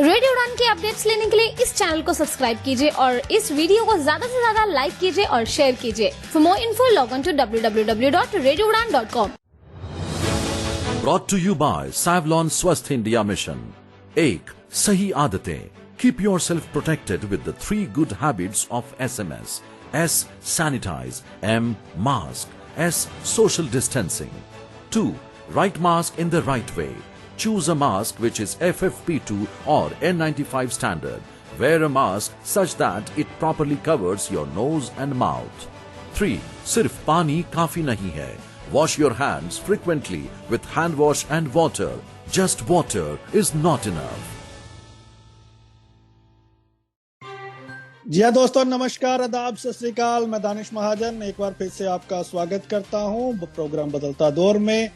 Radio उड़ान के updates लेने के लिए इस चैनल को सब्सक्राइब कीजिए और इस वीडियो को ज्यादा से ज्यादा लाइक कीजिए और शेयर कीजिए। For more info log on to www.radioudan.com। Brought to you by Savlon Swasth India Mission। एक सही आदतें। Keep yourself protected with the 3 good habits of SMS। S. Sanitize। M. Mask। S. Social distancing। 2. Right mask in the right way। Choose a mask which is FFP2 or N95 standard। Wear a mask such that it properly covers your nose and mouth। 3. सिर्फ पानी काफी नहीं है। Wash your hands frequently with hand wash and water। Just water is not enough। जी हाँ दोस्तों, नमस्कार, आदाब, सत श्री अकाल। मैं दानिश महाजन एक बार फिर से आपका स्वागत करता हूँ प्रोग्राम बदलता दौर में।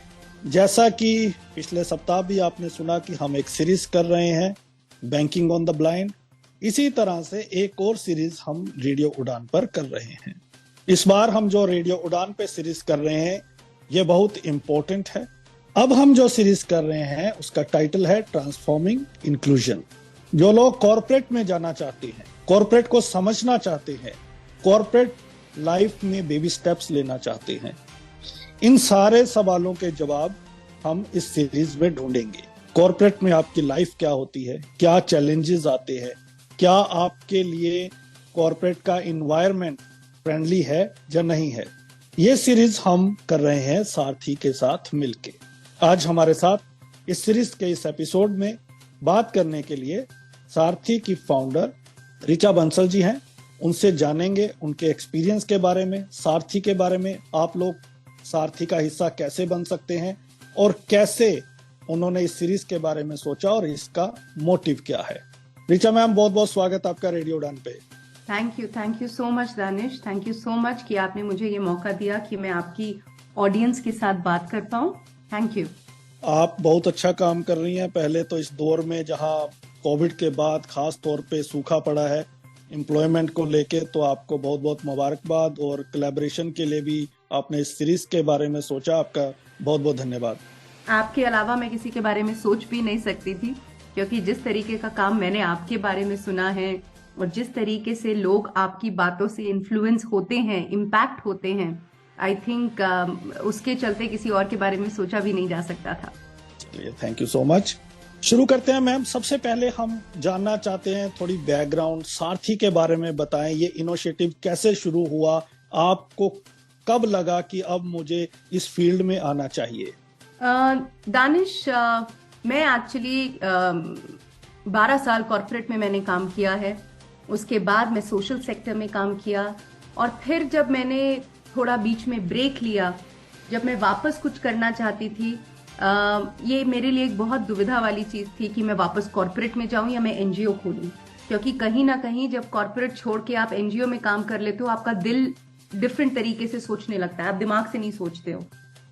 जैसा कि पिछले सप्ताह भी आपने सुना कि हम एक सीरीज कर रहे हैं बैंकिंग ऑन द ब्लाइंड, इसी तरह से एक और सीरीज हम रेडियो उड़ान पर कर रहे हैं। इस बार हम जो रेडियो उड़ान पे सीरीज कर रहे हैं ये बहुत इम्पोर्टेंट है। अब हम जो सीरीज कर रहे हैं उसका टाइटल है ट्रांसफॉर्मिंग इंक्लूजन। जो लोग कॉर्पोरेट में जाना चाहते हैं, कॉर्पोरेट को समझना चाहते हैं, कॉर्पोरेट लाइफ में बेबी स्टेप्स लेना चाहते हैं, इन सारे सवालों के जवाब हम इस सीरीज में ढूंढेंगे। कॉर्पोरेट में आपकी लाइफ क्या होती है, क्या चैलेंजेस आते हैं, क्या आपके लिए कॉर्पोरेट का इन्वायरमेंट फ्रेंडली है या नहीं है। ये सीरीज हम कर रहे हैं सारथी के साथ मिलके। आज हमारे साथ इस सीरीज के इस एपिसोड में बात करने के लिए सारथी की फाउंडर ऋचा बंसल जी हैं। उनसे जानेंगे उनके एक्सपीरियंस के बारे में, सारथी के बारे में, आप लोग सारथी का हिस्सा कैसे बन सकते हैं और कैसे उन्होंने इस सीरीज के बारे में सोचा और इसका मोटिव क्या है। ऋचा मैम, बहुत बहुत स्वागत आपका रेडियो उड़ान पे। Thank you so much Danish. Thank you so much कि आपने मुझे ये मौका दिया कि मैं आपकी ऑडियंस के साथ बात कर पाऊं। Thank you. आप बहुत अच्छा काम कर रही हैं। पहले तो इस दौर में जहां कोविड के बाद खास तौर पे सूखा पड़ा है एम्प्लॉयमेंट को लेके, तो आपको बहुत बहुत मुबारकबाद। और कोलैबोरेशन के लिए भी आपने इस सीरीज के बारे में सोचा, आपका बहुत बहुत धन्यवाद। आपके अलावा मैं किसी के बारे में सोच भी नहीं सकती थी, क्योंकि जिस तरीके का काम मैंने आपके बारे में सुना है और जिस तरीके से लोग आपकी बातों से इन्फ्लुएंस होते हैं, इम्पैक्ट होते हैं, आई थिंक उसके चलते किसी और के बारे में सोचा भी नहीं जा सकता था। Thank you so much. शुरू करते हैं मैम। सबसे पहले हम जानना चाहते हैं थोड़ी बैकग्राउंड, सारथी के बारे में बताएं। ये इनिशिएटिव कैसे शुरू हुआ, आपको कब लगा कि अब मुझे इस फील्ड में आना चाहिए? दानिश, मैं एक्चुअली 12 साल कॉर्पोरेट में मैंने काम किया है। उसके बाद मैं सोशल सेक्टर में काम किया और फिर जब मैंने थोड़ा बीच में ब्रेक लिया, जब मैं वापस कुछ करना चाहती थी, ये मेरे लिए एक बहुत दुविधा वाली चीज थी कि मैं वापस कॉर्पोरेट में जाऊं या मैं एनजीओ खोलूं। क्योंकि कहीं ना कहीं जब कॉर्पोरेट छोड़ के आप एनजीओ में काम कर लेते हो, आपका दिल डिफरेंट तरीके से सोचने लगता है, आप दिमाग से नहीं सोचते हो।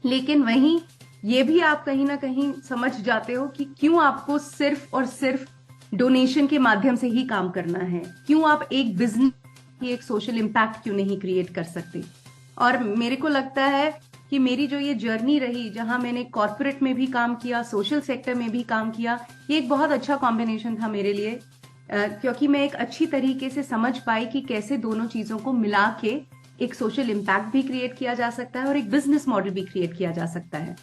लेकिन वहीं ये भी आप कहीं ना कहीं समझ जाते हो कि क्यों आपको सिर्फ और सिर्फ डोनेशन के माध्यम से ही काम करना है, क्यों आप एक बिजनेस की एक सोशल इम्पैक्ट क्यों नहीं क्रिएट कर सकते। और मेरे को लगता है कि मेरी जो ये जर्नी रही, जहां मैंने कॉर्पोरेट में भी काम किया, सोशल सेक्टर में भी काम किया, ये एक बहुत अच्छा कॉम्बिनेशन था मेरे लिए, क्योंकि मैं एक अच्छी तरीके से समझ पाई कि कैसे दोनों चीजों को मिला के एक सोशल इम्पैक्ट भी क्रिएट किया जा सकता है और एक बिजनेस मॉडल भी क्रिएट किया जा सकता है।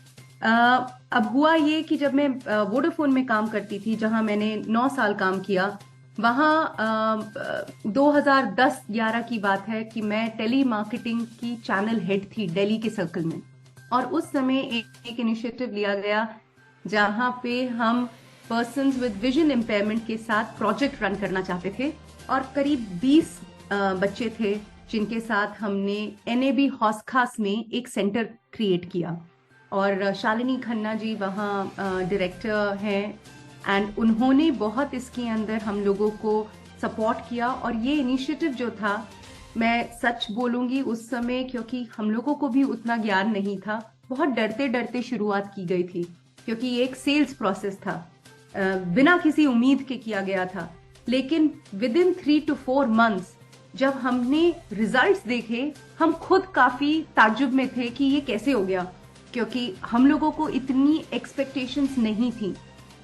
अब हुआ ये कि जब मैं वोडाफोन में काम करती थी, जहां मैंने 9 साल काम किया, वहां 2010-11 की बात है कि मैं टेली मार्केटिंग की चैनल हेड थी दिल्ली के सर्कल में। और उस समय एक इनिशिएटिव लिया गया जहां पे हम पर्सन्स विद विजन इम्पेयरमेंट के साथ प्रोजेक्ट रन करना चाहते थे और करीब 20 बच्चे थे जिनके साथ हमने NAB हौसखास में एक सेंटर क्रिएट किया। और शालिनी खन्ना जी वहाँ डायरेक्टर हैं एंड उन्होंने बहुत इसके अंदर हम लोगों को सपोर्ट किया। और ये इनिशिएटिव जो था, मैं सच बोलूंगी उस समय, क्योंकि हम लोगों को भी उतना ज्ञान नहीं था, बहुत डरते डरते शुरुआत की गई थी, क्योंकि ये एक सेल्स प्रोसेस था, बिना किसी उम्मीद के किया गया था। लेकिन विद इन 3 to 4 months जब हमने रिजल्ट्स देखे, हम खुद काफी ताज्जुब में थे कि ये कैसे हो गया, क्योंकि हम लोगों को इतनी एक्सपेक्टेशंस नहीं थी।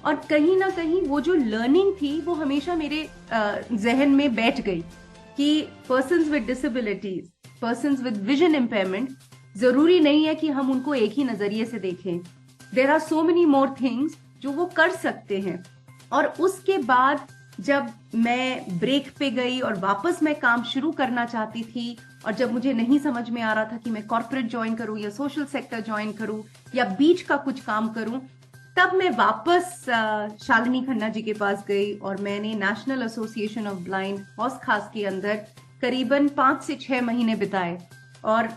और कहीं ना कहीं वो जो लर्निंग थी वो हमेशा मेरे जहन में बैठ गई कि persons with disabilities, persons with vision impairment, जरूरी नहीं है कि हम उनको एक ही नजरिए से देखें। There are so many more things जो वो कर सकते हैं। और उसके बाद जब मैं ब्रेक पे गई और वापस मैं काम शुरू करना चाहती थी, और जब मुझे नहीं समझ में आ रहा था कि मैं कॉर्पोरेट ज्वाइन करूं या सोशल सेक्टर ज्वाइन करूं या बीच का कुछ काम करूं, तब मैं वापस शालिनी खन्ना जी के पास गई और मैंने नेशनल एसोसिएशन ऑफ ब्लाइंड हौस खास के अंदर करीबन 5 से 6 महीने बिताए। और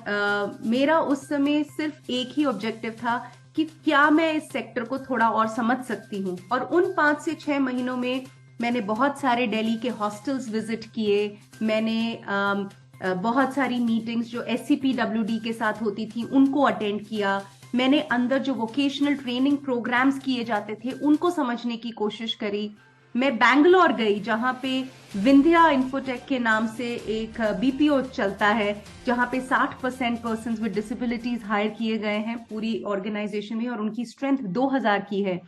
मेरा उस समय सिर्फ एक ही ऑब्जेक्टिव था कि क्या मैं इस सेक्टर को थोड़ा और समझ सकती हूँ। और उन 5 से 6 महीनों में मैंने बहुत सारे दिल्ली के हॉस्टल्स विजिट किए, मैंने बहुत सारी मीटिंग्स जो SCPWD के साथ होती थी उनको अटेंड किया, मैंने अंदर जो वोकेशनल ट्रेनिंग प्रोग्राम्स किए जाते थे उनको समझने की कोशिश करी। मैं बैंगलोर गई जहां पे विंध्या इन्फोटेक के नाम से एक BPO चलता है, जहां पे 60% पर्सन्स विद डिसेबिलिटीज हायर किए गए हैं पूरी ऑर्गेनाइजेशन में और उनकी स्ट्रेंथ 2000 की है।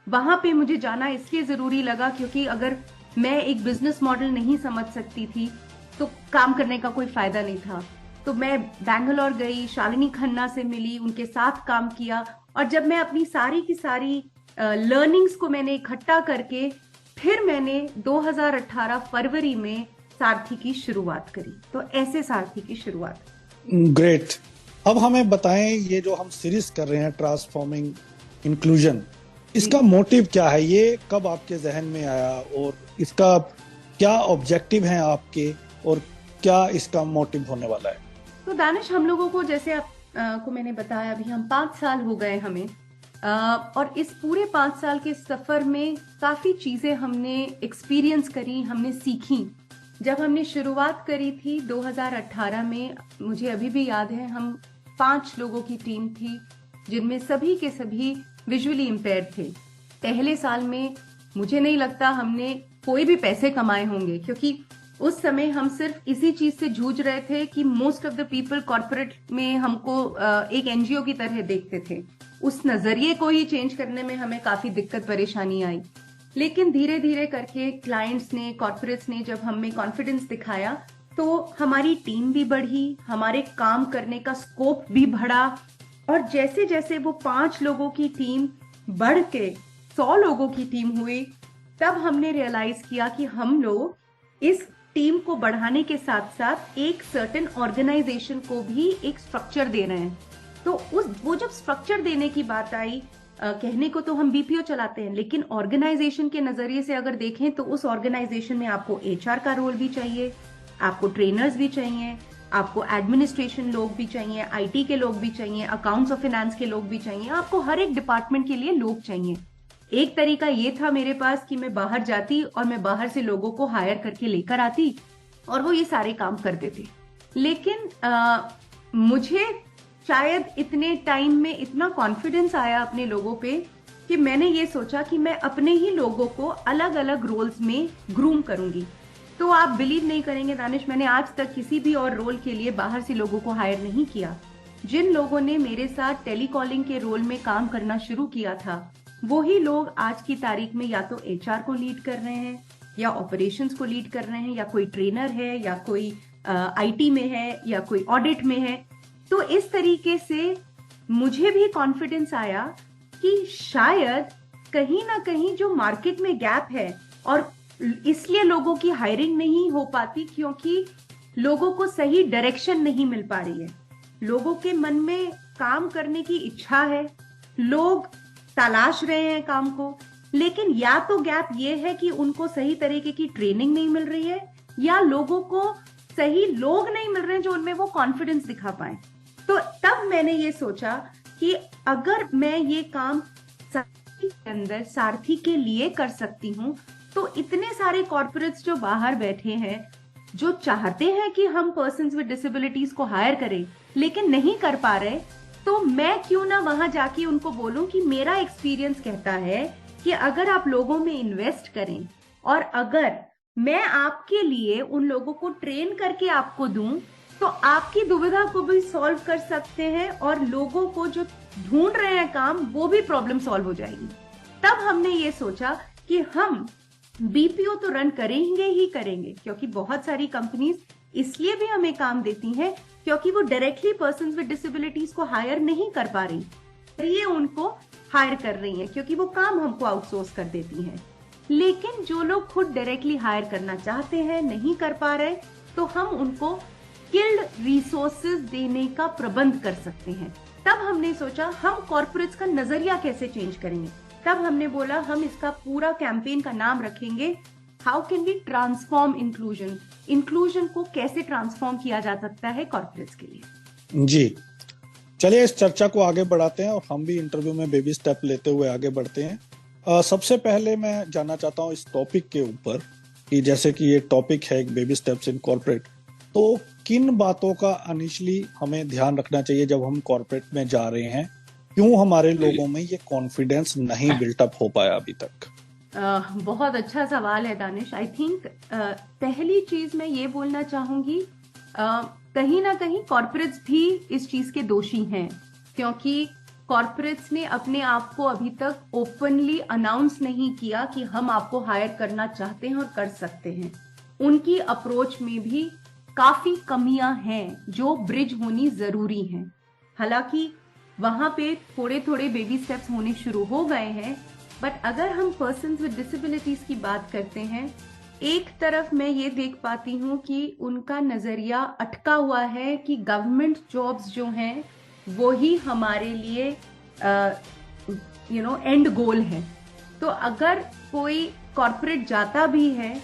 वहां पे मुझे जाना इसलिए जरूरी लगा क्योंकि अगर मैं एक बिजनेस मॉडल नहीं समझ सकती थी तो काम करने का कोई फायदा नहीं था। तो मैं बैंगलोर गई, शालिनी खन्ना से मिली, उनके साथ काम किया, और जब मैं अपनी सारी की सारी लर्निंग्स को मैंने इकट्ठा करके फिर मैंने 2018 फरवरी में सारथी की शुरुआत करी। तो ऐसे सारथी की शुरुआत। ग्रेट। अब हमें बताएं, ये जो हम सीरीज कर रहे हैं ट्रांसफॉर्मिंग इंक्लूजन, इसका मोटिव क्या है? ये कब आपके जहन में आया और इसका क्या ऑब्जेक्टिव है आपके, और क्या इसका मोटिव होने वाला है? तो दानिश, हम लोगों को जैसे आपको मैंने बताया, अभी हम 5 साल हो गए हमें, और इस पूरे 5 साल के सफर में काफी चीजें हमने एक्सपीरियंस करी, हमने सीखी। जब हमने शुरुआत करी थी 2018 में, मुझे अभी भी याद है, हम 5 लोगों की टीम थी जिनमें सभी के सभी विजुअली इम्पेयर्ड थे। पहले साल में मुझे नहीं लगता हमने कोई भी पैसे कमाए होंगे, क्योंकि उस समय हम सिर्फ इसी चीज से जूझ रहे थे कि most of the people corporate में हमको एक NGO की तरह देखते थे। उस नजरिए को ही चेंज करने में हमें काफी दिक्कत परेशानी आई। लेकिन धीरे धीरे करके क्लाइंट्स ने, कॉर्पोरेट्स ने जब हमें कॉन्फिडेंस दिखाया तो हमारी टीम भी बढ़ी, हमारे काम करने का स्कोप भी बढ़ा, और जैसे जैसे वो 5 लोगों की टीम बढ़ के 100 लोगों की टीम हुई, तब हमने रियलाइज किया कि हम लोग इस टीम को बढ़ाने के साथ साथ एक सर्टेन ऑर्गेनाइजेशन को भी एक स्ट्रक्चर दे रहे हैं। तो वो जब स्ट्रक्चर देने की बात आई, कहने को तो हम BPO चलाते हैं, लेकिन ऑर्गेनाइजेशन के नजरिए से अगर देखें तो उस ऑर्गेनाइजेशन में आपको HR का रोल भी चाहिए, आपको ट्रेनर्स भी चाहिए, आपको एडमिनिस्ट्रेशन लोग भी चाहिए, IT के लोग भी चाहिए, अकाउंट्स और फाइनेंस के लोग भी चाहिए, आपको हर एक डिपार्टमेंट के लिए लोग चाहिए। एक तरीका ये था मेरे पास कि मैं बाहर जाती और मैं बाहर से लोगों को हायर करके लेकर आती और वो ये सारे काम कर देते। लेकिन मुझे शायद इतने टाइम में इतना कॉन्फिडेंस आया अपने लोगों पे कि मैंने ये सोचा कि मैं अपने ही लोगों को अलग अलग रोल्स में ग्रूम करूंगी। तो आप बिलीव नहीं करेंगे दानिश, मैंने आज तक किसी भी और रोल के लिए बाहर से लोगों को हायर नहीं किया। जिन लोगों ने मेरे साथ टेलीकॉलिंग के रोल में काम करना शुरू किया था, वही लोग आज की तारीख में या तो HR को लीड कर रहे हैं, या ऑपरेशंस को लीड कर रहे हैं, या कोई ट्रेनर है, या कोई IT में है, या कोई ऑडिट में है। तो इस तरीके से मुझे भी कॉन्फिडेंस आया कि शायद कहीं ना कहीं जो मार्केट में गैप है, और इसलिए लोगों की हायरिंग नहीं हो पाती क्योंकि लोगों को सही डायरेक्शन नहीं मिल पा रही है। लोगों के मन में काम करने की इच्छा है, लोग तलाश रहे हैं काम को, लेकिन या तो गैप ये है कि उनको सही तरीके की ट्रेनिंग नहीं मिल रही है, या लोगों को सही लोग नहीं मिल रहे हैं जो उनमें वो कॉन्फिडेंस दिखा पाए। तो तब मैंने ये सोचा कि अगर मैं ये काम सारथी के अंदर सारथी के लिए कर सकती हूँ, तो इतने सारे कॉर्पोरेट्स जो बाहर बैठे हैं, जो चाहते हैं कि हम पर्सन्स विद डिसेबिलिटीज को हायर करें लेकिन नहीं कर पा रहे, तो मैं क्यों ना वहां जाके उनको बोलूं कि मेरा एक्सपीरियंस कहता है कि अगर आप लोगों में इन्वेस्ट करें और अगर मैं आपके लिए उन लोगों को ट्रेन करके आपको दूं, तो आपकी दुविधा को भी सॉल्व कर सकते हैं और लोगों को जो ढूंढ रहे हैं काम, वो भी प्रॉब्लम सॉल्व हो जाएगी। तब हमने ये सोचा कि हम बीपीओ तो रन करेंगे ही करेंगे, क्योंकि बहुत सारी कंपनीज इसलिए भी हमें काम देती हैं क्योंकि वो डायरेक्टली पर्सन्स विद डिसेबिलिटीज को हायर नहीं कर पा रही, ये उनको हायर कर रही हैं क्योंकि वो काम हमको आउटसोर्स कर देती हैं। लेकिन जो लोग खुद डायरेक्टली हायर करना चाहते हैं, नहीं कर पा रहे, तो हम उनको स्किल्ड रिसोर्सेज देने का प्रबंध कर सकते हैं। तब हमने सोचा हम कॉर्पोरेट्स का नजरिया कैसे चेंज करेंगे। तब हमने बोला हम इसका पूरा कैंपेन का नाम रखेंगे how can we transform inclusion, inclusion को कैसे ट्रांसफॉर्म किया जा सकता है कॉर्पोरेट्स के लिए। जी, चलिए इस चर्चा को आगे बढ़ाते हैं और हम भी इंटरव्यू में बेबी स्टेप लेते हुए आगे बढ़ते हैं। सबसे पहले मैं जानना चाहता हूँ इस टॉपिक के ऊपर कि जैसे कि ये टॉपिक है बेबी स्टेप्स इन कॉर्पोरेट, तो किन बातों का इनिशियली हमें ध्यान रखना चाहिए जब हम कॉर्पोरेट में जा रहे हैं? क्यों हमारे लोगों में ये कॉन्फिडेंस नहीं बिल्टअप हो पाया अभी तक? बहुत अच्छा सवाल है दानिश। आई थिंक पहली चीज मैं ये बोलना चाहूंगी, कहीं ना कहीं कॉर्पोरेट्स भी इस चीज के दोषी हैं, क्योंकि कॉर्पोरेट्स ने अपने आप को अभी तक ओपनली अनाउंस नहीं किया कि हम आपको हायर करना चाहते हैं और कर सकते हैं। उनकी अप्रोच में भी काफी कमियां हैं जो ब्रिज होनी जरूरी हैं। हालांकि वहां पे थोड़े थोड़े बेबी स्टेप्स होने शुरू हो गए हैं, बट अगर हम पर्सन्स विद डिसेबिलिटीज की बात करते हैं, एक तरफ मैं ये देख पाती हूँ कि उनका नजरिया अटका हुआ है कि गवर्नमेंट जॉब्स जो हैं वो ही हमारे लिए एंड गोल है। तो अगर कोई कॉर्पोरेट जाता भी है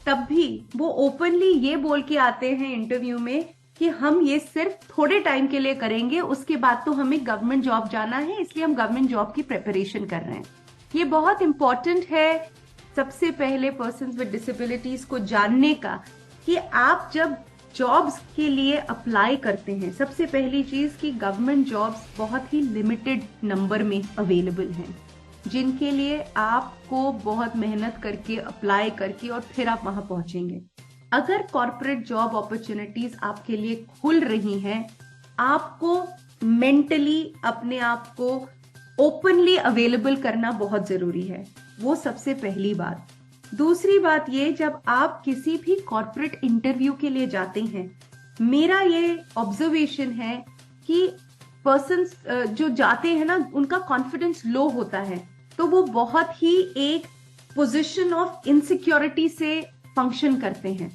तब भी वो ओपनली ये बोल के आते हैं इंटरव्यू में कि हम ये सिर्फ थोड़े टाइम के लिए करेंगे, उसके बाद तो हमें गवर्नमेंट जॉब जाना है, इसलिए हम गवर्नमेंट जॉब की प्रिपरेशन कर रहे हैं। ये बहुत इंपॉर्टेंट है सबसे पहले पर्सन्स विद डिसेबिलिटीज को जानने का कि आप जब जॉब्स के लिए अप्लाई करते हैं, सबसे पहली चीज कि गवर्नमेंट जॉब्स बहुत ही लिमिटेड नंबर में अवेलेबल हैं, जिनके लिए आपको बहुत मेहनत करके अप्लाई करके और फिर आप वहां पहुंचेंगे। अगर कॉर्पोरेट जॉब अपॉर्चुनिटीज आपके लिए खुल रही हैं, आपको मेंटली अपने आप को ओपनली अवेलेबल करना बहुत जरूरी है। वो सबसे पहली बात। दूसरी बात ये, जब आप किसी भी कॉर्पोरेट इंटरव्यू के लिए जाते हैं, मेरा ये ऑब्जर्वेशन है कि पर्सन्स जो जाते हैं ना, उनका कॉन्फिडेंस लो होता है, तो वो बहुत ही एक पोजीशन ऑफ इनसिक्योरिटी से फंक्शन करते हैं।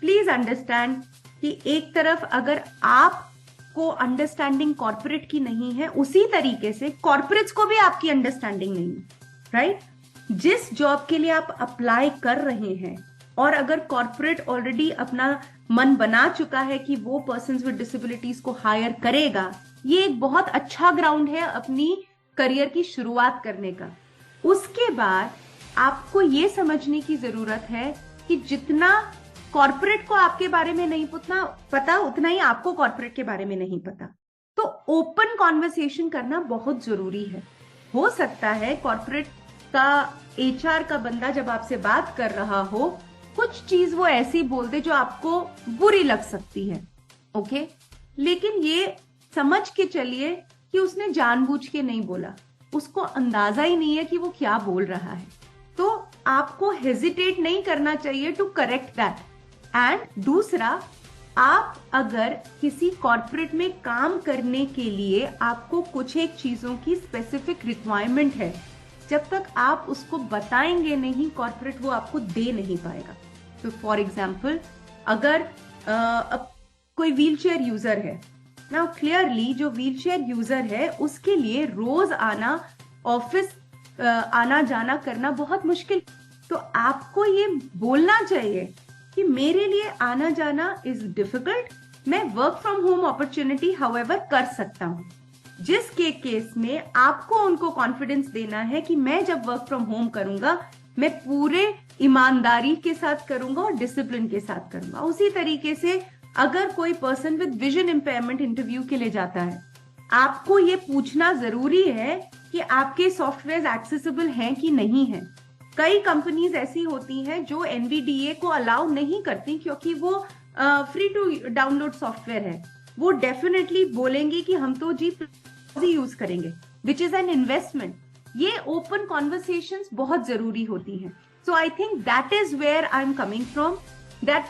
प्लीज अंडरस्टैंड कि एक तरफ अगर आप को अंडरस्टैंडिंग कॉर्पोरेट की नहीं है, उसी तरीके से कॉर्पोरेट्स को भी आपकी अंडरस्टैंडिंग नहीं है, राइट? जिस जॉब के लिए आप अप्लाई कर रहे हैं और अगर कॉर्पोरेट ऑलरेडी अपना मन बना चुका है कि वो पर्सन्स विद डिसेबिलिटीज को हायर करेगा, ये एक बहुत अच्छा ग्राउंड है अपनी करियर की शुरुआत करने का। उसके बाद आपको ये समझने की जरूरत है कि जितना कॉर्पोरेट को आपके बारे में नहीं पता, उतना ही आपको कॉर्पोरेट के बारे में नहीं पता। तो ओपन कॉन्वर्सेशन करना बहुत जरूरी है। हो सकता है कॉर्पोरेट का एचआर का बंदा जब आपसे बात कर रहा हो, कुछ चीज वो ऐसी बोल दे जो आपको बुरी लग सकती है, ओके? लेकिन ये समझ के चलिए कि उसने जानबूझ के नहीं बोला, उसको अंदाजा ही नहीं है कि वो क्या बोल रहा है। तो आपको हेजिटेट नहीं करना चाहिए टू करेक्ट दैट। एंड दूसरा, आप अगर किसी कॉर्पोरेट में काम करने के लिए आपको कुछ एक चीजों की स्पेसिफिक रिक्वायरमेंट है, जब तक आप उसको बताएंगे नहीं, कॉर्पोरेट वो आपको दे नहीं पाएगा। तो फॉर एग्जाम्पल, अगर कोई व्हीलचेयर यूजर है, नाउ क्लियरली जो व्हीलचेयर यूजर है उसके लिए रोज आना, ऑफिस आना जाना करना बहुत मुश्किल, तो आपको ये बोलना चाहिए कि मेरे लिए आना जाना इज डिफिकल्ट, मैं work from home opportunity however कर सकता हूं। जिसके केस में आपको उनको कॉन्फिडेंस देना है कि मैं जब वर्क फ्रॉम होम करूंगा, मैं पूरे ईमानदारी के साथ करूंगा और डिसिप्लिन के साथ करूंगा। उसी तरीके से अगर कोई person with vision impairment interview के लिए जाता है, आपको ये पूछना जरूरी है कि आपके सॉफ्टवेयर एक्सेसिबल हैं कि नहीं है। कई कंपनीज ऐसी होती हैं जो एनवीडीए को अलाउ नहीं करती क्योंकि वो फ्री टू डाउनलोड सॉफ्टवेयर है। वो डेफिनेटली बोलेंगे कि हम तो जी यूज करेंगे, विच इज एन इन्वेस्टमेंट। ये ओपन कॉन्वर्सेशंस बहुत जरूरी होती हैं. So I think that is where I am coming from, that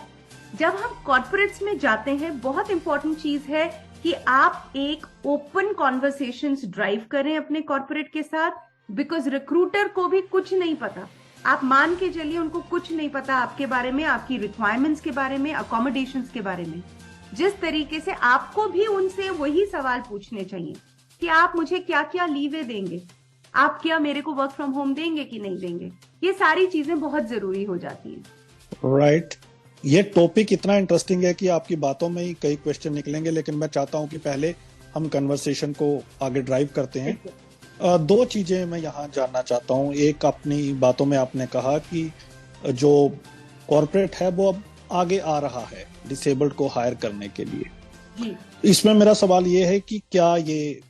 जब हम कॉर्पोरेट्स में जाते हैं बहुत इंपॉर्टेंट चीज है कि आप एक ओपन कॉन्वर्सेशंस ड्राइव करें अपने कॉर्पोरेट के साथ, बिकॉज रिक्रूटर को भी कुछ नहीं पता. आप मान के चलिए उनको कुछ नहीं पता आपके बारे में, आपकी रिक्वायरमेंट्स के बारे में, अकोमोडेशंस के बारे में. जिस तरीके से आपको भी उनसे वही सवाल पूछने चाहिए कि आप मुझे क्या क्या लीवे देंगे, आप क्या मेरे को वर्क फ्रॉम होम देंगे कि नहीं देंगे. ये सारी चीजें बहुत जरूरी हो जाती हैं. राइट. ये टॉपिक इतना इंटरेस्टिंग है कि आपकी बातों में ही कई क्वेश्चन निकलेंगे, लेकिन मैं चाहता हूं कि पहले हम कन्वर्सेशन को आगे ड्राइव करते हैं. दो चीजें मैं यहाँ जानना चाहता हूँ. एक, अपनी बातों में आपने कहा कि जो कॉर्पोरेट है वो अब आगे आ रहा है डिसेबल्ड को हायर करने के लिए. जी. इसमें मेरा सवाल ये है कि क्या ये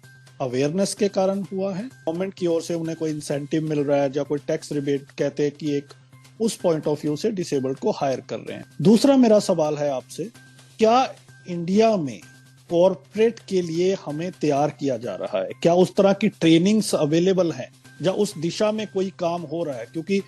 अवेयरनेस के कारण हुआ है, गवर्नमेंट की ओर से उन्हें कोई इंसेंटिव मिल रहा है, या कोई टैक्स रिबेट कहते हैं कि एक उस पॉइंट ऑफ व्यू से डिसेबल्ड को हायर कर रहे हैं. दूसरा मेरा सवाल है आपसे, क्या इंडिया में कॉर्पोरेट के लिए हमें तैयार किया जा रहा है? क्या उस तरह की ट्रेनिंग्स अवेलेबल हैं, या उस दिशा में कोई काम हो रहा है? क्योंकि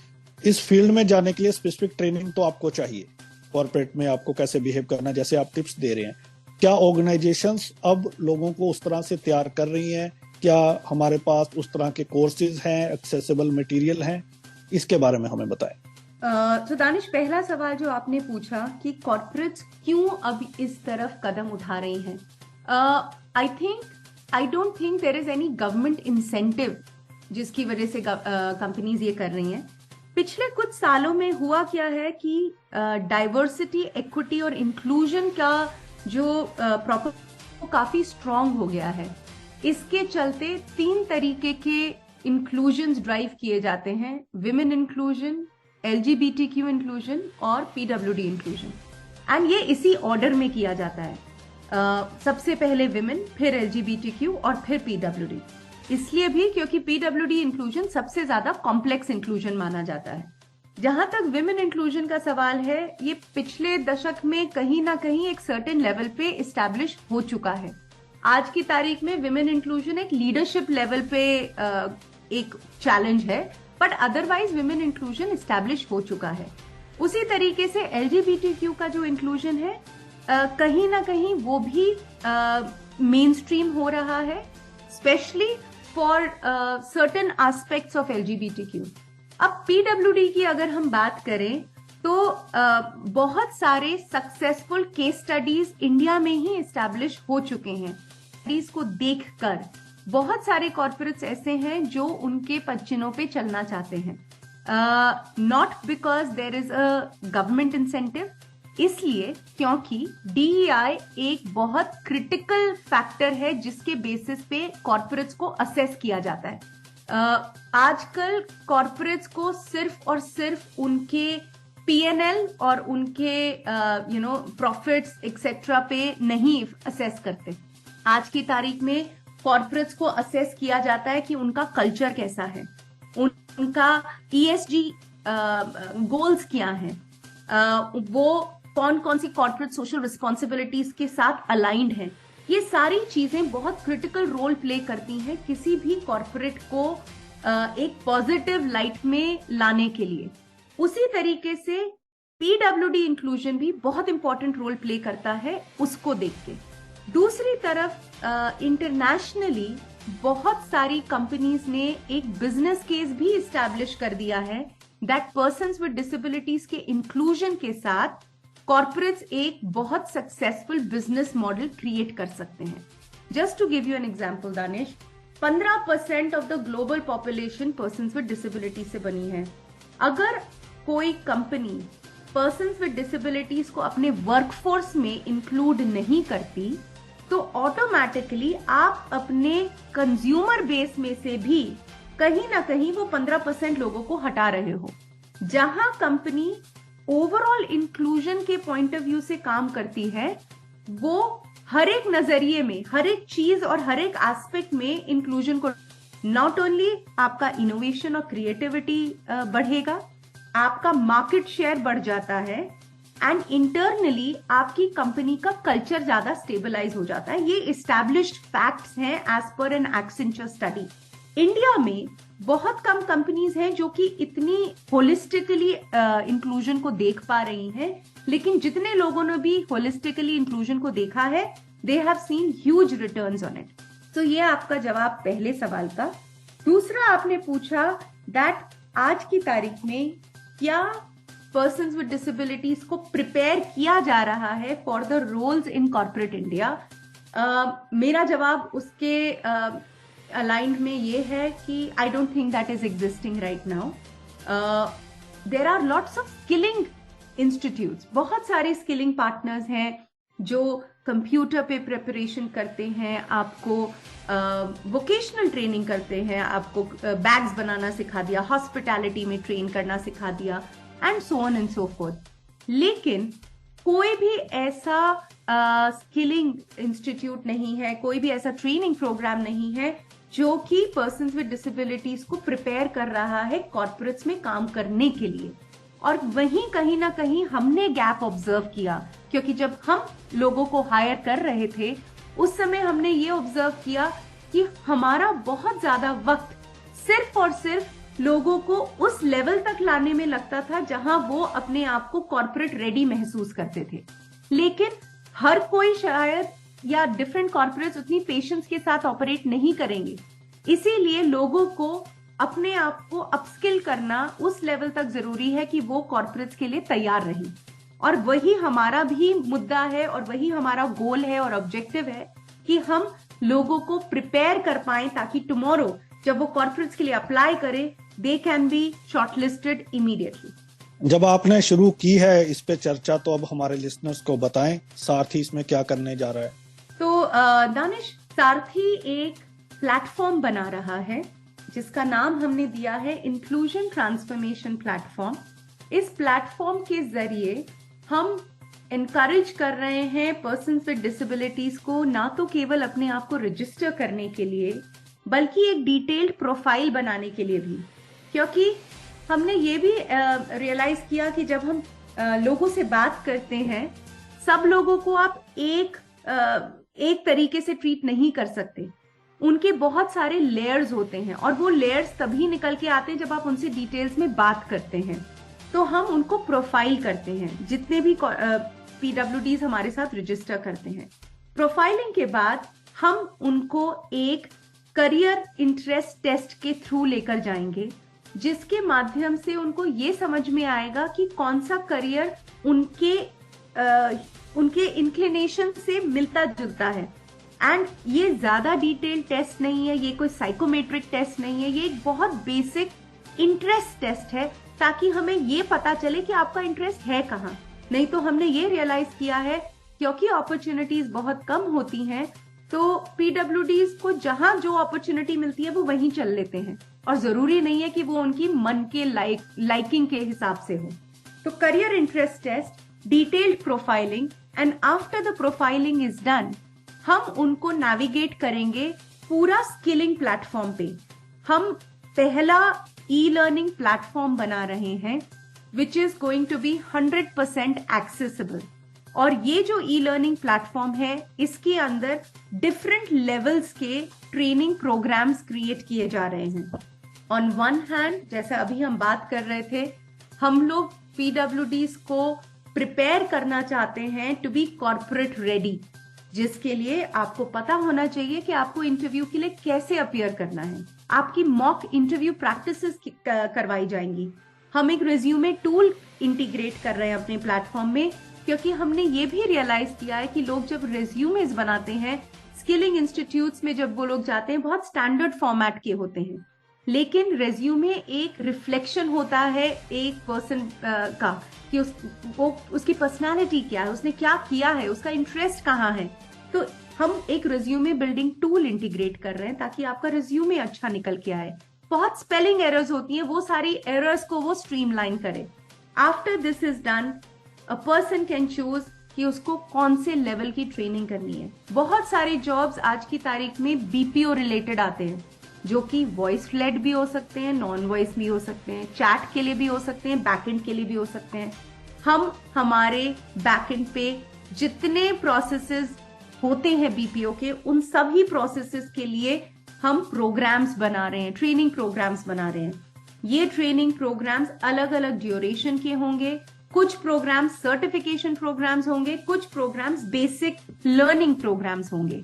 इस फील्ड में जाने के लिए स्पेसिफिक ट्रेनिंग तो आपको चाहिए. कॉर्पोरेट में आपको कैसे बिहेव करना, जैसे आप टिप्स दे रहे हैं, क्या ऑर्गेनाइजेशंस अब लोगों को उस तरह से तैयार कर रही हैं? क्या हमारे पास उस तरह के कोर्सेज हैं, एक्सेसिबल मटेरियल हैं? इसके बारे में हमें बताएं. तो दानिश, पहला सवाल जो आपने पूछा कि कॉर्पोरेट्स क्यों अब इस तरफ कदम उठा रही हैं, I don't think there is any government incentive जिसकी वजह से कंपनीज ये कर रही हैं. पिछले कुछ सालों में हुआ क्या है कि डाइवर्सिटी, इक्विटी और इंक्लूजन का जो प्रॉपर वो काफी स्ट्रांग हो गया है. इसके चलते 3 तरीके के इंक्लूजन ड्राइव किए जाते हैं: विमेन इंक्लूजन, LGBTQ इंक्लूजन और PWD इंक्लूजन. एंड ये इसी ऑर्डर में किया जाता है. सबसे पहले विमेन, फिर LGBTQ और फिर PWD. इसलिए भी क्योंकि PWD इंक्लूजन सबसे ज्यादा कॉम्प्लेक्स इंक्लूजन माना जाता है. जहां तक विमेन इंक्लूजन का सवाल है, ये पिछले दशक में कहीं ना कहीं एक सर्टेन लेवल पे इस्टेब्लिश हो चुका है. आज की तारीख में विमेन इंक्लूजन एक लीडरशिप लेवल पे एक चैलेंज है, but otherwise women inclusion establish हो चुका है. उसी तरीके से LGBTQ का जो इंक्लूजन है, कहीं ना कहीं वो भी मेन स्ट्रीम हो रहा है, specially for certain aspects of LGBTQ. अब PWD की अगर हम बात करें तो बहुत सारे सक्सेसफुल केस स्टडीज इंडिया में ही इस्टेब्लिश हो चुके हैं. स्टडीज को देखकर बहुत सारे कॉर्पोरेट्स ऐसे हैं जो उनके पच्चिनों पे चलना चाहते हैं, not because there is a government incentive, इसलिए क्योंकि DEI एक बहुत क्रिटिकल फैक्टर है जिसके बेसिस पे कॉर्पोरेट्स को असेस किया जाता है. आजकल कॉर्पोरेट्स को सिर्फ और सिर्फ उनके P&L और उनके प्रॉफिट्स एक्सेट्रा पे नहीं असेस करते. आज की तारीख में कॉर्पोरेट्स को असेस किया जाता है कि उनका कल्चर कैसा है, उनका ESG गोल्स क्या हैं, वो कौन कौन सी कॉर्पोरेट सोशल रिस्पॉन्सिबिलिटीज के साथ अलाइंड हैं. ये सारी चीजें बहुत क्रिटिकल रोल प्ले करती हैं किसी भी कॉर्पोरेट को एक पॉजिटिव लाइट में लाने के लिए. उसी तरीके से PWD इंक्लूजन भी बहुत इंपॉर्टेंट रोल प्ले करता है उसको देख के. दूसरी तरफ इंटरनेशनली बहुत सारी कंपनीज ने एक बिजनेस केस भी इस्टेब्लिश कर दिया है दैट पर्सन्स विद डिसेबिलिटीज के इंक्लूजन के साथ कॉर्पोरेट्स एक बहुत सक्सेसफुल बिजनेस मॉडल क्रिएट कर सकते हैं. Just to give you an example Danish, 15% of the global population persons with disability से बनी है. अगर कोई कंपनी पर्सन्स विद डिसेबिलिटीज को अपने वर्कफोर्स में इंक्लूड नहीं करती तो ऑटोमेटिकली आप अपने कंज्यूमर बेस में से भी कहीं ना कहीं वो 15% लोगों को हटा रहे हो. जहां कंपनी ओवरऑल इंक्लूजन के पॉइंट ऑफ व्यू से काम करती है, वो हर एक नजरिए में, हर एक चीज और हर एक एस्पेक्ट में इंक्लूजन को, नॉट ओनली आपका इनोवेशन और क्रिएटिविटी बढ़ेगा, आपका मार्केट शेयर बढ़ जाता है एंड इंटरनली आपकी कंपनी का कल्चर ज्यादा स्टेबलाइज हो जाता है. ये इस्टेब्लिश्ड फैक्ट्स हैं as per an Accenture study. India में बहुत कम कंपनीज हैं जो कि इतनी होलिस्टिकली इंक्लूजन को देख पा रही हैं, लेकिन जितने लोगों ने भी होलिस्टिकली इंक्लूजन को देखा है, they have seen huge returns on it. तो ये आपका जवाब पहले सवाल का। दूसरा आपने पूछा दैट आज की तारीख में क्या पर्सन्स विद डिसेबिलिटीज को प्रिपेयर किया जा रहा है for the roles in corporate India. मेरा जवाब उसके अलाइंड में ये है कि I don't think that is existing right now. There are lots of skilling institutes, बहुत सारे स्किलिंग पार्टनर्स हैं जो कंप्यूटर पे प्रिपरेशन करते हैं, आपको वोकेशनल ट्रेनिंग करते हैं, आपको बैग्स बनाना सिखा दिया, हॉस्पिटैलिटी में ट्रेन करना सिखा दिया, and so on and so fourth. लेकिन कोई भी ऐसा स्किलिंग इंस्टीट्यूट नहीं है, कोई भी ऐसा ट्रेनिंग प्रोग्राम नहीं है जो कि पर्सन्स विद डिसेबिलिटीज को प्रिपेयर कर रहा है कॉर्पोरेट्स में काम करने के लिए। और वहीं कहीं ना कहीं हमने गैप ऑब्जर्व किया, क्योंकि जब हम लोगों को हायर कर रहे थे उस समय हमने ये ऑब्जर्व किया कि हमारा बहुत ज्यादा वक्त सिर्फ और सिर्फ लोगों को उस लेवल तक लाने में लगता था जहां वो अपने आप को कॉर्पोरेट रेडी महसूस करते थे। लेकिन हर कोई शायद या डिफरेंट कॉर्पोरेट्स उतनी पेशेंस के साथ ऑपरेट नहीं करेंगे, इसीलिए लोगों को अपने आप को अपस्किल करना उस लेवल तक जरूरी है कि वो कॉर्पोरेट्स के लिए तैयार रहें। और वही हमारा भी मुद्दा है और वही हमारा गोल है और ऑब्जेक्टिव है कि हम लोगों को प्रिपेयर कर पाएं ताकि टुमारो जब वो कॉर्पोरेट्स के लिए अप्लाई करें, they can be shortlisted immediately. जब आपने शुरू की है इस पे चर्चा, तो अब हमारे लिसनर्स को बताएं सारथी इसमें क्या करने जा रहा है। तो दानिश, सारथी एक प्लेटफॉर्म बना रहा है जिसका नाम हमने दिया है इंक्लूजन ट्रांसफॉर्मेशन प्लेटफॉर्म। इस प्लेटफॉर्म के जरिए हम एनकरेज कर रहे हैं पर्सन्स विद डिसेबिलिटीज को ना तो केवल अपने आप को रजिस्टर करने के लिए, बल्कि एक डिटेल्ड प्रोफाइल बनाने के लिए भी। क्योंकि हमने ये भी रियलाइज किया कि जब हम लोगों से बात करते हैं, सब लोगों को आप एक तरीके से ट्रीट नहीं कर सकते। उनके बहुत सारे लेयर्स होते हैं और वो लेयर्स तभी निकल के आते हैं जब आप उनसे डिटेल्स में बात करते हैं। तो हम उनको प्रोफाइल करते हैं, जितने भी पीडब्ल्यूडीज हमारे साथ रजिस्टर करते हैं। प्रोफाइलिंग के बाद हम उनको एक करियर इंटरेस्ट टेस्ट के थ्रू लेकर जाएंगे, जिसके माध्यम से उनको ये समझ में आएगा कि कौन सा करियर उनके इंक्लिनेशन से मिलता जुलता है। एंड ये ज्यादा डिटेल टेस्ट नहीं है, ये कोई साइकोमेट्रिक टेस्ट नहीं है, ये एक बहुत बेसिक इंटरेस्ट टेस्ट है ताकि हमें ये पता चले कि आपका इंटरेस्ट है कहाँ। नहीं तो हमने ये रियलाइज किया है क्योंकि अपॉर्चुनिटीज बहुत कम होती हैं, तो पीडब्ल्यूडीज को जहां जो अपॉर्चुनिटी मिलती है वो वहीं चल लेते हैं और जरूरी नहीं है कि वो उनकी मन के लाइकिंग के हिसाब से हो। तो career interest test, detailed profiling, and after the profiling is done हम उनको नेविगेट करेंगे पूरा स्किलिंग प्लेटफॉर्म पे। हम पहला ई लर्निंग प्लेटफॉर्म बना रहे हैं which is going to be 100% accessible. और ये जो ई लर्निंग प्लेटफॉर्म है, इसके अंदर डिफरेंट लेवल्स के ट्रेनिंग प्रोग्राम्स क्रिएट किए जा रहे हैं। ऑन वन हैंड, जैसा अभी हम बात कर रहे थे, हम लोग पीडब्ल्यूडीज को प्रिपेयर करना चाहते हैं टू बी कॉर्पोरेट रेडी, जिसके लिए आपको पता होना चाहिए कि आपको इंटरव्यू के लिए कैसे अपीयर करना है। आपकी मॉक इंटरव्यू प्रैक्टिसेस करवाई जाएंगी। हम एक रिज्यूमे टूल इंटीग्रेट कर रहे हैं अपने प्लेटफॉर्म में, क्योंकि हमने ये भी रियलाइज किया है कि लोग जब रिज्यूमेज बनाते हैं स्किलिंग इंस्टीट्यूट्स में, जब वो लोग जाते हैं, बहुत स्टैंडर्ड फॉर्मेट के होते हैं, लेकिन रेज्यूमे एक रिफ्लेक्शन होता है एक पर्सन का कि उसकी पर्सनालिटी क्या है, उसने क्या किया है, उसका इंटरेस्ट कहाँ है। तो हम एक रिज्यूमे बिल्डिंग टूल इंटीग्रेट कर रहे हैं ताकि आपका रिज्यूमे अच्छा निकल के आए। बहुत स्पेलिंग एरर्स होती हैं, वो सारी एरर्स को वो स्ट्रीमलाइन करे। After this is done, a person can choose कि उसको कौन से लेवल की ट्रेनिंग करनी है। बहुत सारे जॉब्स आज की तारीख में बीपीओ रिलेटेड आते हैं, जो कि वॉइस लेड भी हो सकते हैं, नॉन वॉइस भी हो सकते हैं, चैट के लिए भी हो सकते हैं, बैकएंड के लिए भी हो सकते हैं। हम हमारे बैकएंड पे जितने प्रोसेसेस होते हैं बीपीओ के, उन सभी प्रोसेसेस के लिए हम प्रोग्राम्स बना रहे हैं, ट्रेनिंग प्रोग्राम्स बना रहे हैं। ये ट्रेनिंग प्रोग्राम्स अलग अलग ड्यूरेशन के होंगे। कुछ प्रोग्राम्स सर्टिफिकेशन प्रोग्राम्स होंगे, कुछ प्रोग्राम्स बेसिक लर्निंग प्रोग्राम्स होंगे।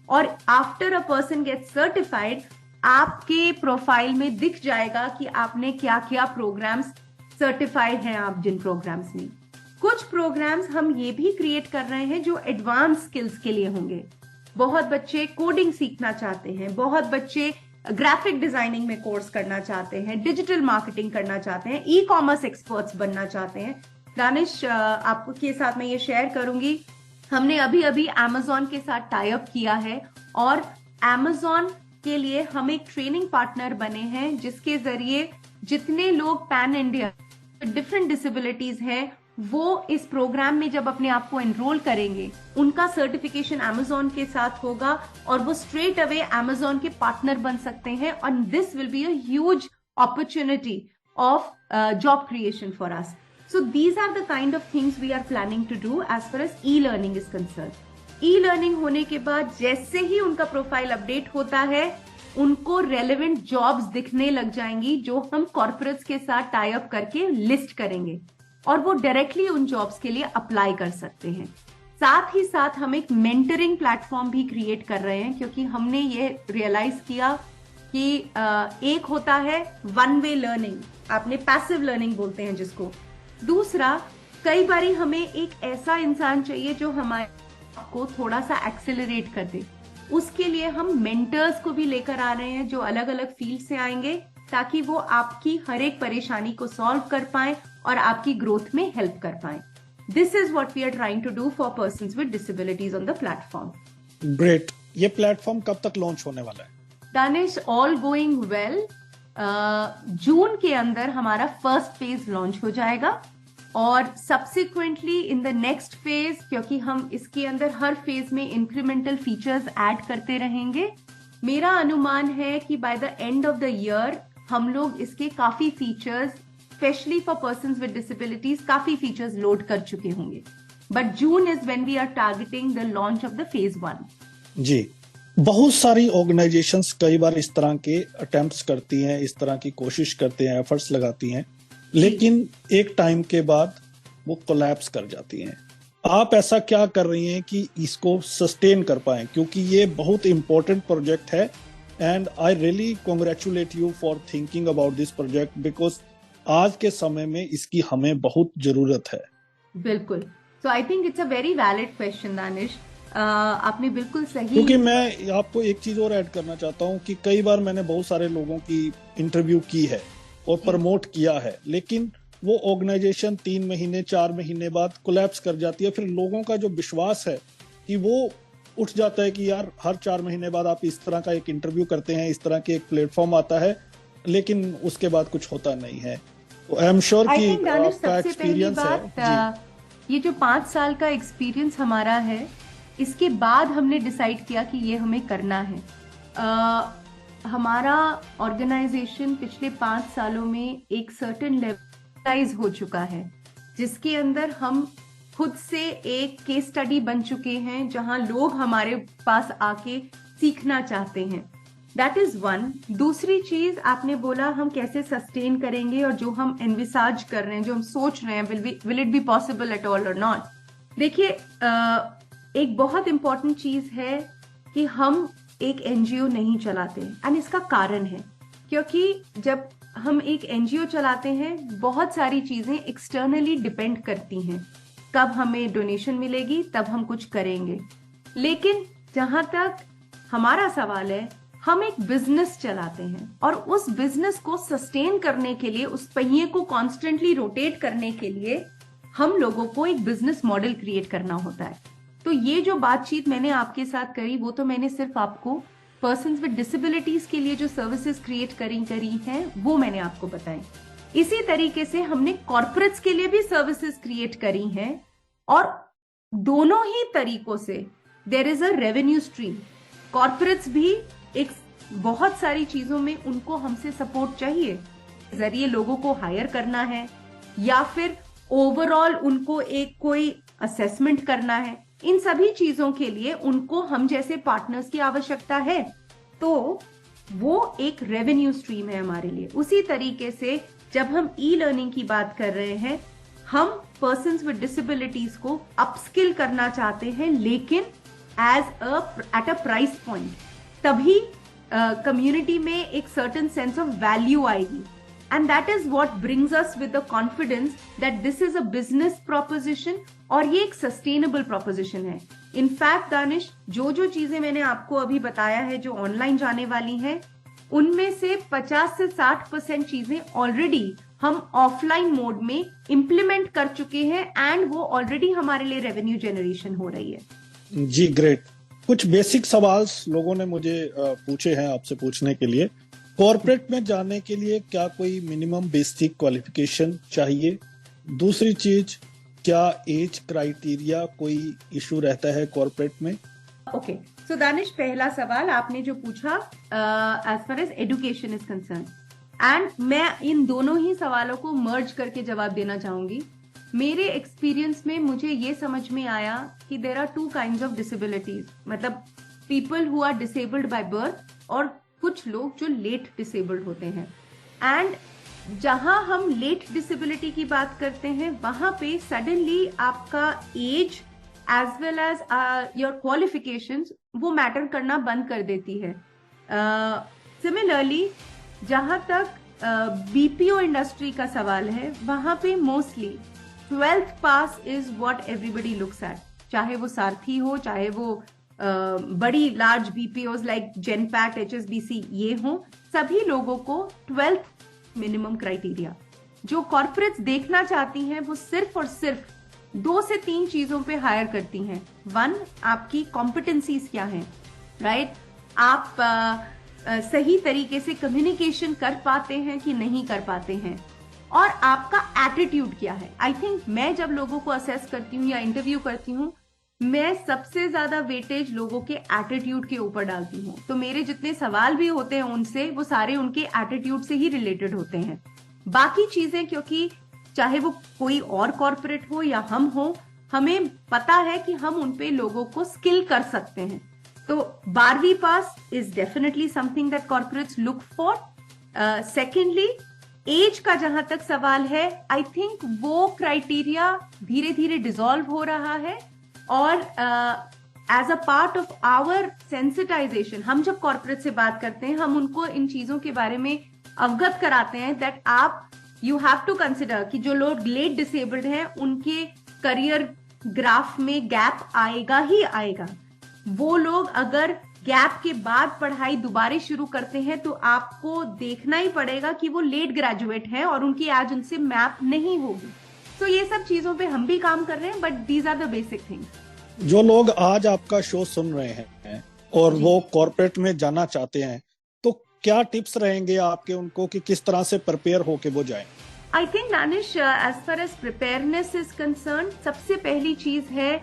और after a person get certified, आपके प्रोफाइल में दिख जाएगा कि आपने क्या क्या प्रोग्राम्स सर्टिफाइड हैं आप जिन प्रोग्राम्स में। कुछ प्रोग्राम्स हम ये भी क्रिएट कर रहे हैं जो एडवांस स्किल्स के लिए होंगे। बहुत बच्चे कोडिंग सीखना चाहते हैं, बहुत बच्चे ग्राफिक डिजाइनिंग में कोर्स करना चाहते हैं, डिजिटल मार्केटिंग करना चाहते हैं, ई कॉमर्स एक्सपर्ट्स बनना चाहते हैं। दानिश, आपके साथ मैं ये शेयर करूंगी, हमने अभी अभी Amazon के साथ टाई अप किया है और Amazon के लिए हम एक ट्रेनिंग पार्टनर बने हैं, जिसके जरिए जितने लोग पैन इंडिया डिफरेंट डिसेबिलिटीज हैं वो इस प्रोग्राम में जब अपने आप को एनरोल करेंगे, उनका सर्टिफिकेशन Amazon के साथ होगा और वो स्ट्रेट अवे Amazon के पार्टनर बन सकते हैं। और this will be a huge opportunity of job creation for us. So these are the kind of things we are planning to do as far as e-learning is concerned. E-learning होने के बाद जैसे ही उनका profile update होता है, उनको relevant jobs दिखने लग जाएंगी जो हम कॉर्पोरेट्स के साथ टाई अप करके लिस्ट करेंगे और वो डायरेक्टली उन जॉब्स के लिए अप्लाई कर सकते हैं। साथ ही साथ हम एक मेंटरिंग प्लेटफॉर्म भी क्रिएट कर रहे हैं, क्योंकि हमने ये रियलाइज किया कि एक होता है वन वे लर्निंग, आपने पैसिव लर्निंग बोलते हैं जिसको। दूसरा, कई बारी हमें एक ऐसा इंसान चाहिए जो हमारे को थोड़ा सा एक्सेलरेट कर दे। उसके लिए हम मेंटर्स को भी लेकर आ रहे हैं जो अलग अलग फील्ड से आएंगे, ताकि वो आपकी हर एक परेशानी को सॉल्व कर पाए और आपकी ग्रोथ में हेल्प कर पाए। This is what we are trying to do for persons with disabilities on the platform. Great. ये प्लेटफॉर्म कब तक लॉन्च होने वाला है? Danish, all going well, June के अंदर हमारा फर्स्ट फेज लॉन्च हो जाएगा और subsequently in the next phase, क्योंकि हम इसके अंदर हर फेज में इंक्रीमेंटल फीचर्स ऐड करते रहेंगे, मेरा अनुमान है कि by the end of the year हम लोग इसके काफी features, specially for persons with disabilities, काफी फीचर्स लोड कर चुके होंगे। But June is when we are targeting the launch of the phase 1। जी, बहुत सारी ऑर्गेनाइजेशंस कई बार इस तरह के अटेम्प्ट्स करती हैं, इस तरह की कोशिश करते हैं, एफर्ट्स लगाती हैं, लेकिन एक टाइम के बाद वो कोलैप्स कर जाती हैं। आप ऐसा क्या कर रही हैं कि इसको सस्टेन कर पाएं, क्योंकि ये बहुत इंपॉर्टेंट प्रोजेक्ट है and I really congratulate you for thinking about this project, because आज के समय में इसकी हमें बहुत जरूरत है। बिल्कुल। So I think it's a very valid question Danish, आपने बिल्कुल सही। क्योंकि मैं आपको एक चीज और ऐड करना चाहता हूँ कि कई बार मैंने बहुत सारे लोगों की इंटरव्यू की है और प्रमोट किया है, लेकिन वो ऑर्गेनाइजेशन 3 महीने 4 महीने बाद कोलैप्स कर जाती है। फिर लोगों का जो विश्वास है कि वो उठ जाता है कि यार हर 4 महीने बाद आप इस तरह का एक इंटरव्यू करते हैं, इस तरह के एक प्लेटफॉर्म आता है, लेकिन उसके बाद कुछ होता नहीं है। तो आई एम श्योर कि आपका एक्सपीरियंस है। ये जो 5 साल का एक्सपीरियंस हमारा है, इसके बाद हमने डिसाइड किया कि ये हमें करना है। हमारा ऑर्गेनाइजेशन पिछले 5 सालों में एक सर्टेन लेवलाइज हो चुका है, जिसके अंदर हम खुद से एक केस स्टडी बन चुके हैं, जहां लोग हमारे पास आके सीखना चाहते हैं। That is one. दूसरी चीज, आपने बोला हम कैसे सस्टेन करेंगे, और जो हम एनविसाज कर रहे हैं, जो हम सोच रहे हैं, will it be possible at all और नॉट। देखिए, एक बहुत इंपॉर्टेंट चीज है कि हम एक एनजीओ नहीं चलाते, एंड इसका कारण है क्योंकि जब हम एक एनजीओ चलाते हैं, बहुत सारी चीजें एक्सटर्नली डिपेंड करती हैं। कब हमें डोनेशन मिलेगी तब हम कुछ करेंगे, लेकिन जहां तक हमारा सवाल है, हम एक बिजनेस चलाते हैं और उस बिजनेस को सस्टेन करने के लिए, उस पहिए को कॉन्स्टेंटली रोटेट करने के लिए हम लोगों को एक बिजनेस मॉडल क्रिएट करना होता है। तो ये जो बातचीत मैंने आपके साथ करी, वो तो मैंने सिर्फ आपको पर्सन्स विद डिसेबिलिटीज के लिए जो सर्विसेज क्रिएट करी हैं, वो मैंने आपको बताई। इसी तरीके से हमने कॉर्पोरेट्स के लिए भी सर्विसेज क्रिएट करी हैं, और दोनों ही तरीकों से there is a revenue stream. Corporates भी एक बहुत सारी चीजों में उनको हमसे सपोर्ट चाहिए, जरिए लोगों को हायर करना है या फिर ओवरऑल उनको एक कोई असेसमेंट करना है। इन सभी चीजों के लिए उनको हम जैसे पार्टनर्स की आवश्यकता है। तो वो एक रेवेन्यू स्ट्रीम है हमारे लिए। उसी तरीके से जब हम ई लर्निंग की बात कर रहे हैं, हम पर्सन्स विद डिसेबिलिटीज को अपस्किल करना चाहते हैं, लेकिन एट अ प्राइस पॉइंट, तभी कम्युनिटी में एक सर्टेन सेंस ऑफ वैल्यू आएगी। And that is what brings us with the confidence that this is a business proposition और ये एक सस्टेनेबल प्रोपोजिशन है। इनफैक्ट दानिश, जो चीजें मैंने आपको अभी बताया है जो ऑनलाइन जाने वाली हैं, उनमें से 50 से 60% चीजें ऑलरेडी हम ऑफलाइन मोड में इंप्लीमेंट कर चुके हैं एंड वो ऑलरेडी हमारे लिए रेवेन्यू जनरेशन हो रही है। जी ग्रेट। कुछ बेसिक सवाल लोगों ने मुझे पूछे हैं आपसे पूछने के लिए। कॉर्पोरेट में जाने के लिए क्या कोई मिनिमम बेसिक क्वालिफिकेशन चाहिए? दूसरी चीज, क्या एज क्राइटेरिया कोई इशू रहता है कॉर्पोरेट में? ओके, सो दानिश, पहला सवाल आपने जो पूछा as far as education is concern, and मैं इन दोनों ही सवालों को मर्ज करके जवाब देना चाहूंगी। मेरे एक्सपीरियंस में मुझे ये समझ में आया कि there are two kinds of disabilities, मतलब people who are disabled by birth और कुछ लोग जो लेट डिसेबल्ड होते हैं। एंड जहां हम लेट डिसेबिलिटी की बात करते हैं, वहां पे सडनली आपका age as well as your qualifications वो मैटर करना बंद कर देती है। सिमिलरली जहां तक बीपीओ इंडस्ट्री का सवाल है, वहां पे mostly 12th pass is what everybody looks at, चाहे वो सारथी हो, चाहे वो बड़ी लार्ज बीपीओज लाइक जेनपैट, एचएसबीसी ये हो, सभी लोगों को 12th मिनिमम क्राइटेरिया। जो कॉर्पोरेट्स देखना चाहती हैं वो सिर्फ और सिर्फ 2 से 3 चीजों पे हायर करती हैं। 1, आपकी कॉम्पिटेंसीज क्या हैं, राइट? आप सही तरीके से कम्युनिकेशन कर पाते हैं कि नहीं कर पाते हैं, और आपका एटीट्यूड क्या है। आई थिंक मैं जब लोगों को असेस करती हूँ या इंटरव्यू करती हूँ, मैं सबसे ज्यादा वेटेज लोगों के एटीट्यूड के ऊपर डालती हूँ। तो मेरे जितने सवाल भी होते हैं उनसे, वो सारे उनके एटीट्यूड से ही रिलेटेड होते हैं। बाकी चीजें, क्योंकि चाहे वो कोई और कॉर्पोरेट हो या हम हो, हमें पता है कि हम उनपे लोगों को स्किल कर सकते हैं। तो 12वीं पास is definitely something that corporates look for. Secondly, age का जहां तक सवाल है, आई थिंक वो क्राइटेरिया धीरे धीरे डिसॉल्व हो रहा है, और as a part of our sensitization, हम जब कॉर्पोरेट से बात करते हैं, हम उनको इन चीजों के बारे में अवगत कराते हैं दैट आप यू हैव टू कंसिडर कि जो लोग लेट डिसेबल्ड हैं उनके करियर ग्राफ में गैप आएगा ही आएगा। वो लोग अगर गैप के बाद पढ़ाई दोबारा शुरू करते हैं तो आपको देखना ही पड़ेगा कि वो लेट ग्रेजुएट हैं और उनकी एज उनसे मैप नहीं होगी। तो ये सब चीजों पे हम भी काम कर रहे हैं, but these are the basic things. जो लोग आज आपका शो सुन रहे हैं और वो कॉर्पोरेट में जाना चाहते हैं, तो क्या टिप्स रहेंगे आपके उनको कि किस तरह से प्रिपेयर होके वो जाएं? I think Danish, as far as preparedness is concern, सबसे पहली चीज है,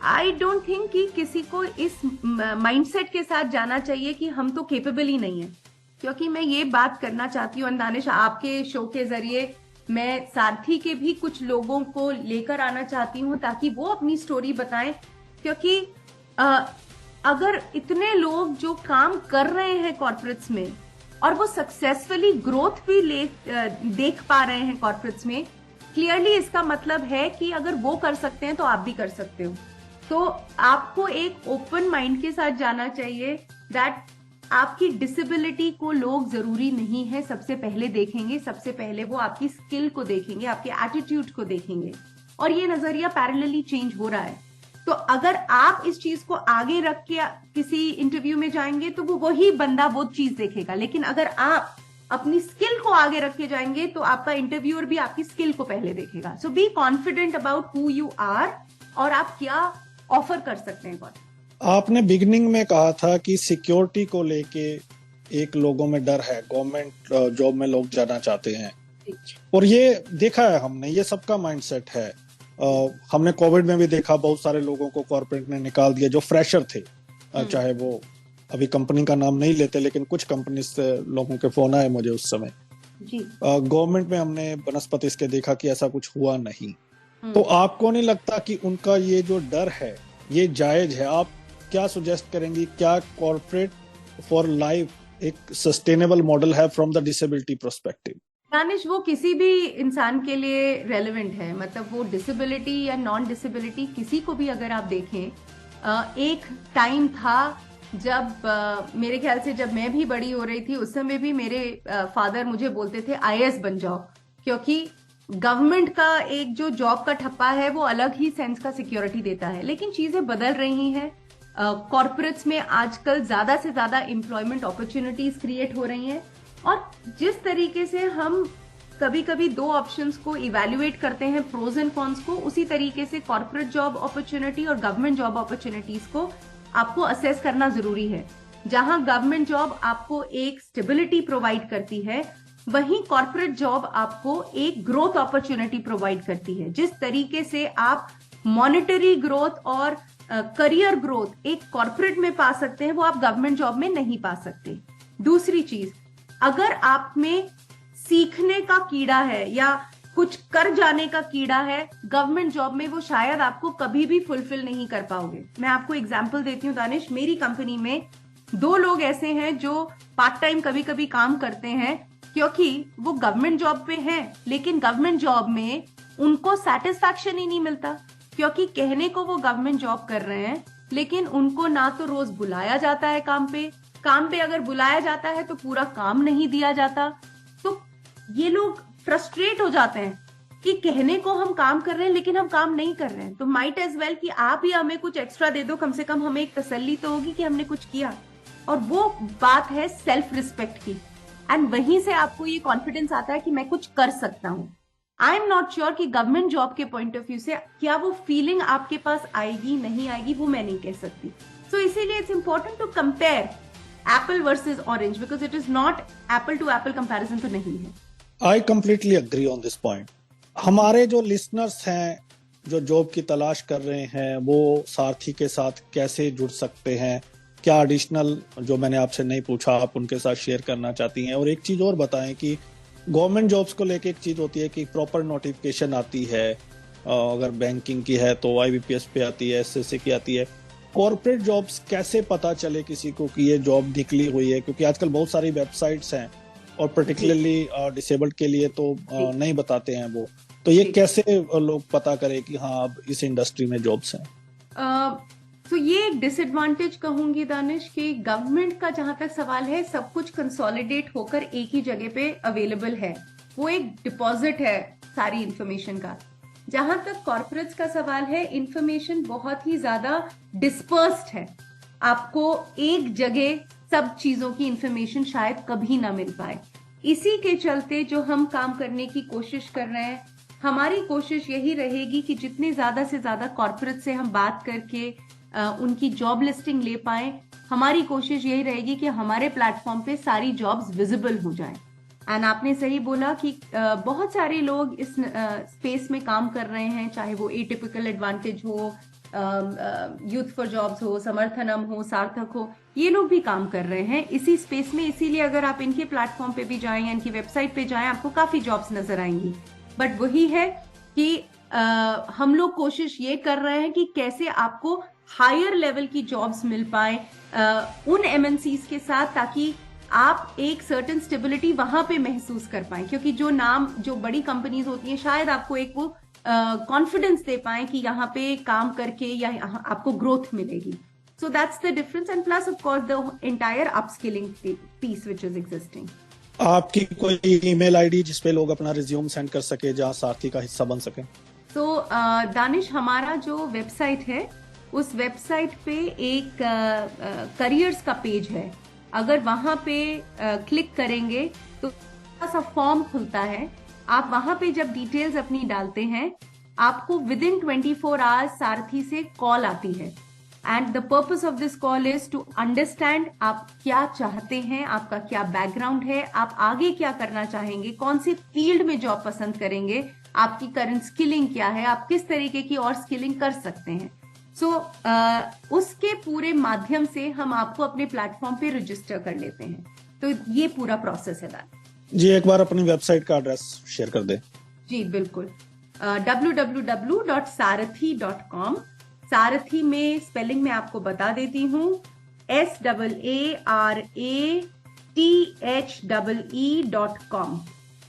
आई डोंट थिंक कि किसी को इस माइंडसेट के साथ जाना चाहिए कि हम तो केपेबल ही नहीं है। क्योंकि मैं ये बात करना चाहती हूँ दानिश, आपके शो के जरिए मैं सारथी के भी कुछ लोगों को लेकर आना चाहती हूँ ताकि वो अपनी स्टोरी बताएं। क्योंकि अगर इतने लोग जो काम कर रहे हैं कॉर्पोरेट्स में और वो सक्सेसफुली ग्रोथ भी देख पा रहे हैं कॉर्पोरेट्स में, क्लियरली इसका मतलब है कि अगर वो कर सकते हैं तो आप भी कर सकते हो। तो आपको एक ओपन माइंड के साथ जाना चाहिए दैट आपकी डिसेबिलिटी को लोग जरूरी नहीं है सबसे पहले देखेंगे, सबसे पहले वो आपकी स्किल को देखेंगे, आपके एटीट्यूड को देखेंगे, और ये नजरिया पैरेलली चेंज हो रहा है। तो अगर आप इस चीज को आगे रख के किसी इंटरव्यू में जाएंगे तो वो वही बंदा वो चीज देखेगा, लेकिन अगर आप अपनी स्किल को आगे रख के जाएंगे तो आपका इंटरव्यूअर भी आपकी स्किल को पहले देखेगा। So be confident about who you are और आप क्या ऑफर कर सकते हैं। आपने बिगिनिंग में कहा था कि सिक्योरिटी को लेके एक लोगों में डर है, गवर्नमेंट जॉब में लोग जाना चाहते हैं, और ये देखा है हमने, ये सबका माइंडसेट है। हमने कोविड में भी देखा, बहुत सारे लोगों को कॉर्पोरेट ने निकाल दिया जो फ्रेशर थे, चाहे वो अभी कंपनी का नाम नहीं लेते, लेकिन कुछ कंपनी से लोगों के फोन आए मुझे उस समय। गवर्नमेंट में हमने बनस्पति इसके देखा कि ऐसा कुछ हुआ नहीं। तो आपको नहीं लगता कि उनका ये जो डर है ये जायज है? आप क्या सुजेस्ट करेंगी? क्या कॉर्पोरेट फॉर लाइफ एक सस्टेनेबल मॉडल है from the disability perspective? Danish, वो किसी भी इंसान के लिए रेलेवेंट है, मतलब वो डिसेबिलिटी या नॉन डिसेबिलिटी किसी को भी अगर आप देखें, एक टाइम था जब मेरे ख्याल से जब मैं भी बड़ी हो रही थी उस समय भी मेरे फादर मुझे बोलते थे आईएएस बन जाओ, क्योंकि गवर्नमेंट का एक जो जॉब का ठप्पा है वो अलग ही सेंस का सिक्योरिटी देता है। लेकिन चीजें बदल रही हैं, कॉर्पोरेट्स में आजकल ज्यादा से ज्यादा एम्प्लॉयमेंट अपॉर्चुनिटीज क्रिएट हो रही हैं, और जिस तरीके से हम कभी कभी दो ऑप्शंस को इवैल्यूएट करते हैं, प्रोज एंड कॉन्स को, उसी तरीके से कॉर्पोरेट जॉब अपॉर्चुनिटी और गवर्नमेंट जॉब अपॉर्चुनिटीज को आपको असेस करना जरूरी है। जहां गवर्नमेंट जॉब आपको एक स्टेबिलिटी प्रोवाइड करती है, वहीं कॉर्पोरेट जॉब आपको एक ग्रोथ अपॉर्चुनिटी प्रोवाइड करती है। जिस तरीके से आप मॉनेटरी ग्रोथ और करियर ग्रोथ एक कॉर्पोरेट में पा सकते हैं, वो आप गवर्नमेंट जॉब में नहीं पा सकते। दूसरी चीज, अगर आप में सीखने का कीड़ा है या कुछ कर जाने का कीड़ा है, गवर्नमेंट जॉब में वो शायद आपको कभी भी फुलफिल नहीं कर पाओगे। मैं आपको एग्जांपल देती हूँ दानिश, मेरी कंपनी में 2 लोग ऐसे हैं जो पार्ट टाइम कभी कभी काम करते हैं, क्योंकि वो गवर्नमेंट जॉब पे हैं, लेकिन गवर्नमेंट जॉब में उनको सेटिस्फैक्शन ही नहीं मिलता, क्योंकि कहने को वो गवर्नमेंट जॉब कर रहे हैं, लेकिन उनको ना तो रोज बुलाया जाता है काम पे अगर बुलाया जाता है तो पूरा काम नहीं दिया जाता। तो ये लोग फ्रस्ट्रेट हो जाते हैं कि कहने को हम काम कर रहे हैं लेकिन हम काम नहीं कर रहे हैं, तो माइट एज वेल कि आप ही हमें कुछ एक्स्ट्रा दे दो, कम से कम हमें एक तसल्ली तो होगी कि हमने कुछ किया। और वो बात है सेल्फ रिस्पेक्ट की, एंड वहीं से आपको ये कॉन्फिडेंस आता है कि मैं कुछ कर सकता हूं। आई एम नॉट श्योर कि गवर्नमेंट जॉब के पॉइंट ऑफ व्यू से क्या वो फीलिंग आपके पास आएगी नहीं आएगी, वो मैं नहीं कह सकती। सो इसीलिए it's important to compare apple versus orange, because it is not apple to apple comparison तो नहीं है। I completely agree on this point. हमारे जो लिसनर्स हैं जो जॉब की तलाश कर रहे हैं, वो सारथी के साथ कैसे जुड़ सकते हैं? क्या एडिशनल जो मैंने आपसे नहीं पूछा आप उनके साथ शेयर करना चाहती हैं? और एक चीज और बताएं कि गवर्नमेंट जॉब्स को लेके एक चीज होती है कि प्रॉपर नोटिफिकेशन आती है, अगर बैंकिंग की है तो आईबीपीएस पे आती है, एसएससी की आती है। कॉर्पोरेट जॉब्स कैसे पता चले किसी को कि ये जॉब निकली हुई है? क्योंकि आजकल बहुत सारी वेबसाइट्स हैं और पर्टिकुलरली डिसेबल्ड के लिए तो नहीं बताते हैं वो, तो ये कैसे लोग पता करें कि हाँ अब इस इंडस्ट्री में जॉब्स हैं? तो ये एक डिसएडवांटेज कहूंगी दानिश कि गवर्नमेंट का जहां तक सवाल है, सब कुछ कंसोलिडेट होकर एक ही जगह पे अवेलेबल है, वो एक डिपॉजिट है सारी इंफॉर्मेशन का। जहां तक कॉर्पोरेट्स का सवाल है, इंफॉर्मेशन बहुत ही ज्यादा डिस्पर्स्ड है, आपको एक जगह सब चीजों की इंफॉर्मेशन शायद कभी ना मिल पाए। इसी के चलते जो हम काम करने की कोशिश कर रहे हैं, हमारी कोशिश यही रहेगी कि जितने ज्यादा से ज्यादा कॉर्पोरेट से हम बात करके उनकी जॉब लिस्टिंग ले पाए। हमारी कोशिश यही रहेगी कि हमारे प्लेटफॉर्म पे सारी जॉब्स विजिबल हो जाएं। एंड आपने सही बोला कि बहुत सारे लोग इस स्पेस में काम कर रहे हैं, चाहे वो एटिपिकल एडवांटेज हो, यूथ फॉर जॉब्स हो, समर्थनम हो, सार्थक हो, ये लोग भी काम कर रहे हैं इसी स्पेस में। इसीलिए अगर आप इनके प्लेटफॉर्म पे भी जाएं या इनकी वेबसाइट पे जाएं, आपको काफी जॉब्स नजर आएंगी। बट वही है कि हम लोग कोशिश ये कर रहे हैं कि कैसे आपको हायर लेवल की जॉब्स मिल पाए उन एमएनसीज के साथ, ताकि आप एक सर्टेन स्टेबिलिटी वहां पे महसूस कर पाए। क्योंकि जो बड़ी कंपनीज होती हैं, शायद आपको एक वो कॉन्फिडेंस दे पाए कि यहाँ पे काम करके या आपको ग्रोथ मिलेगी। So that's the difference, and plus of course the entire upskilling piece which is existing. आपकी कोई ईमेल आईडी जिसपे लोग अपना रिज्यूम सेंड कर सके, जहां सारथी का हिस्सा बन सके? तो दानिश, हमारा जो वेबसाइट है, उस वेबसाइट पे एक करियर्स का पेज है। अगर वहां पे क्लिक करेंगे तो सा फॉर्म खुलता है। आप वहां पे जब डिटेल्स अपनी डालते हैं, आपको विद इन 24 आवर्स सारथी से कॉल आती है। And the purpose of this call is to understand आप क्या चाहते हैं, आपका क्या बैकग्राउंड है, आप आगे क्या करना चाहेंगे, कौन सी फील्ड में जॉब पसंद करेंगे, आपकी करंट स्किलिंग क्या है, आप किस तरीके की और स्किलिंग कर सकते हैं। सो उसके पूरे माध्यम से हम आपको अपने प्लेटफॉर्म पे रजिस्टर कर लेते हैं। तो ये पूरा प्रोसेस है दैट। जी, एक बार अपनी वेबसाइट का एड्रेस शेयर कर दें। जी बिल्कुल, www.sarathi.com। सारथी में स्पेलिंग में आपको बता देती हूँ, SARATHE.com।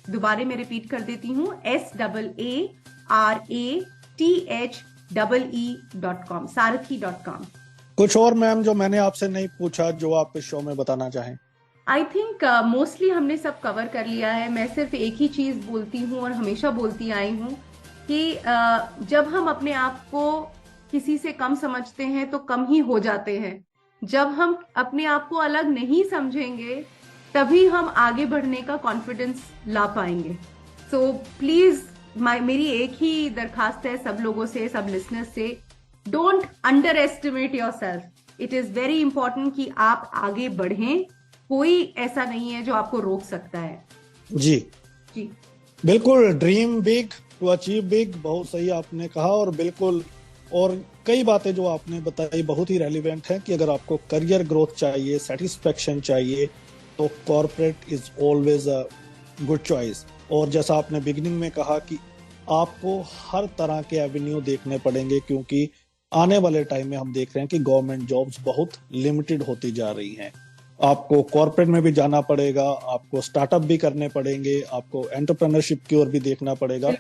दोबारा मैं रिपीट कर देती हूँ, SARATHEE.com, सारथी.com। कुछ और मैम जो मैंने आपसे नहीं पूछा जो आप इस शो में बताना चाहें? आई थिंक मोस्टली हमने सब कवर कर लिया है। मैं सिर्फ एक ही चीज बोलती हूँ और हमेशा बोलती आई हूँ कि जब हम अपने आप को किसी से कम समझते हैं तो कम ही हो जाते हैं। जब हम अपने आप को अलग नहीं समझेंगे तभी हम आगे बढ़ने का कॉन्फिडेंस ला पाएंगे। सो प्लीज मेरी एक ही दरखास्त है सब लोगों से, सब लिसनर्स से, don't under estimate your self. It is very important कि आप आगे बढ़ें। कोई ऐसा नहीं है जो आपको रोक सकता है। जी जी बिल्कुल, dream big to achieve big, बहुत सही आपने कहा। और बिल्कुल, और कई बातें जो आपने बताई बहुत ही रेलिवेंट है कि अगर आपको करियर ग्रोथ चाहिए, सेटिस्फेक्शन चाहिए, तो corporate is always a good choice. और जैसा आपने बिगिनिंग में कहा कि आपको हर तरह के एवेन्यू देखने पड़ेंगे, क्योंकि आने वाले टाइम में हम देख रहे हैं कि गवर्नमेंट जॉब्स बहुत लिमिटेड होती जा रही हैं। आपको कॉर्पोरेट में भी जाना पड़ेगा, आपको स्टार्टअप भी करने पड़ेंगे, आपको एंटरप्रेन्योरशिप की ओर भी देखना पड़ेगा।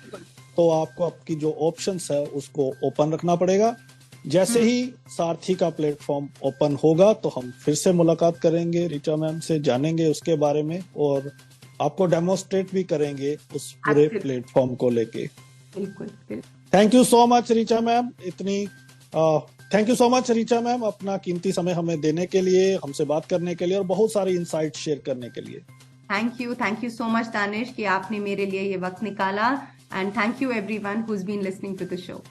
तो आपको आपकी जो ऑप्शंस है उसको ओपन रखना पड़ेगा। जैसे ही सारथी का प्लेटफॉर्म ओपन होगा तो हम फिर से मुलाकात करेंगे ऋचा मैम से, जानेंगे उसके बारे में और आपको डेमोस्ट्रेट भी करेंगे उस पूरे प्लेटफॉर्म को लेके। बिल्कुल। Thank you so much Richa ma'am, thank you so much Richa ma'am, अपना कीमती समय हमें देने के लिए, हमसे बात करने के लिए और बहुत सारे इंसाइट शेयर करने के लिए। Thank you so much Danish कि आपने मेरे लिए ये वक्त निकाला। And thank you everyone who has been listening to the show.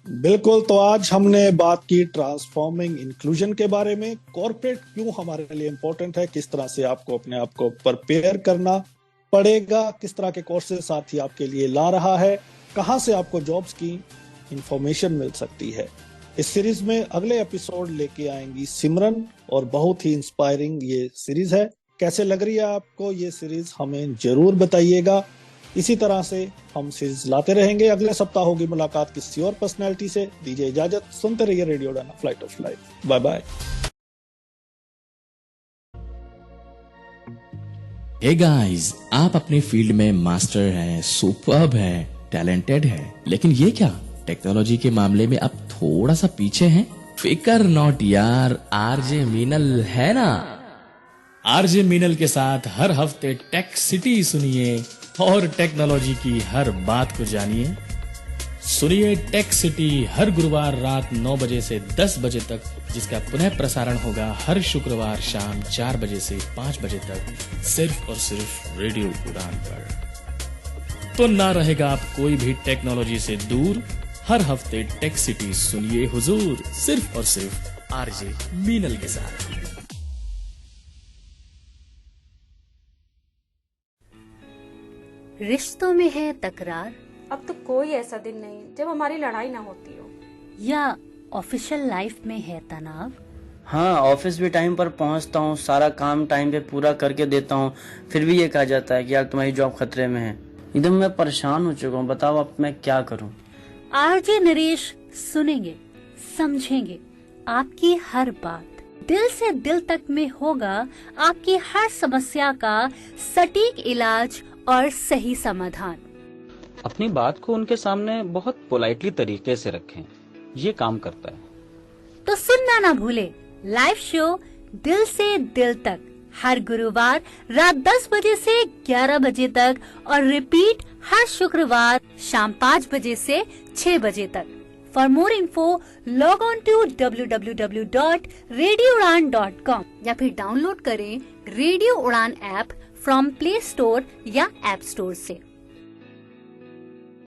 बिल्कुल, तो आज हमने बात की ट्रांसफॉर्मिंग इंक्लूजन के बारे में। कॉर्पोरेट क्यों हमारे लिए इम्पोर्टेंट है, किस तरह से आपको अपने आप को प्रिपेयर करना पड़ेगा, किस तरह के कोर्सेज साथी आपके लिए ला रहा है, कहां से आपको जॉब्स की इंफॉर्मेशन मिल सकती है। इस सीरीज में अगले एपिसोड लेके आएंगी सिमरन और बहुत ही इंस्पायरिंग ये सीरीज है। कैसे लग रही है आपको ये सीरीज, हमें जरूर बताइएगा। इसी तरह से हम सीरीज लाते रहेंगे। अगले सप्ताह होगी मुलाकात किसी और पर्सनैलिटी से। दीजिए इजाजत, सुनते रहिए radio Udaan, flight of life. Bye bye. Hey guys, आप अपने फील्ड में मास्टर हैं, सुपर्ब हैं, टैलेंटेड हैं, लेकिन ये क्या टेक्नोलॉजी के मामले में आप थोड़ा सा पीछे हैं? फिकर नॉट यार, आरजे मीनल है ना। आरजे मीनल के साथ हर हफ्ते टेक सिटी सुनिए और टेक्नोलॉजी की हर बात को जानिए। सुनिए टेक सिटी हर गुरुवार रात 9 बजे से 10 बजे तक, जिसका पुनः प्रसारण होगा हर शुक्रवार शाम 4 बजे से 5 बजे तक, सिर्फ और सिर्फ रेडियो उड़ान पर। तो ना रहेगा आप कोई भी टेक्नोलॉजी से दूर। हर हफ्ते टेक सिटी सुनिए हुजूर, सिर्फ और सिर्फ आरजे मीनल के साथ। रिश्तों में है तकरार, अब तो कोई ऐसा दिन नहीं जब हमारी लड़ाई ना होती हो। या ऑफिशियल लाइफ में है तनाव। हाँ, ऑफिस भी टाइम पर पहुंचता हूँ, सारा काम टाइम पे पूरा करके देता हूँ, फिर भी ये कहा जाता है कि यार तुम्हारी जॉब खतरे में है। एकदम मैं परेशान हो चुका हूँ, बताओ अब मैं क्या करूँ। आरजे नरेश सुनेंगे, समझेंगे आपकी हर बात, दिल से दिल तक में होगा आपकी हर समस्या का सटीक इलाज और सही समाधान। अपनी बात को उनके सामने बहुत पोलाइटली तरीके से रखें, ये काम करता है। तो सुनना ना भूले लाइव शो दिल से दिल तक हर गुरुवार रात 10 बजे से 11 बजे तक और रिपीट हर शुक्रवार शाम 5 बजे से 6 बजे तक। For more info log on to www.radioudan.com या फिर डाउनलोड करें radio Udaan app from Play Store या ऐप स्टोर से।